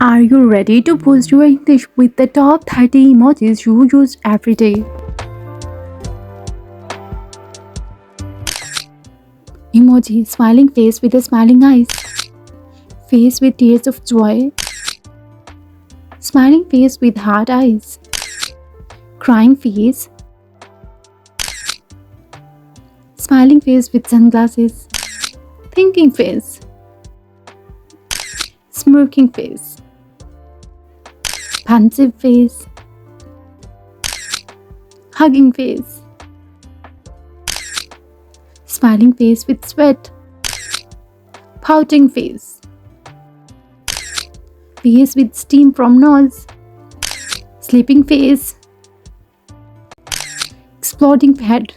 Are you ready to boost your English with the top 30 emojis you use every day? Emoji, smiling face with a smiling eyes, face with tears of joy, smiling face with heart eyes, crying face, smiling face with sunglasses, thinking face, smirking face, pensive face, hugging face, smiling face with sweat, pouting face, face with steam from nose, sleeping face, exploding head,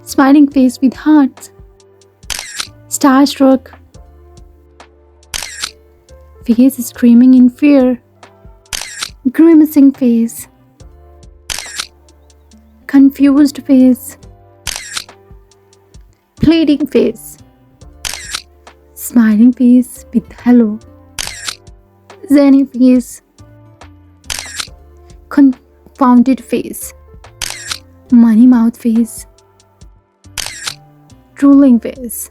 smiling face with heart, starstruck, face screaming in fear, grimacing face, confused face, pleading face, smiling face with hello, zany face, confounded face, money mouth face, drooling face,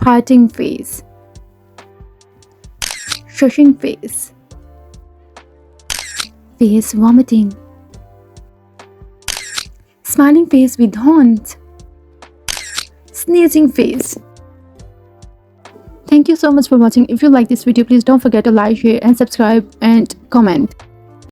parting face, shushing face, face vomiting, smiling face with horns, sneezing face. Thank you so much for watching. If you like this video, please don't forget to like, share and subscribe and comment.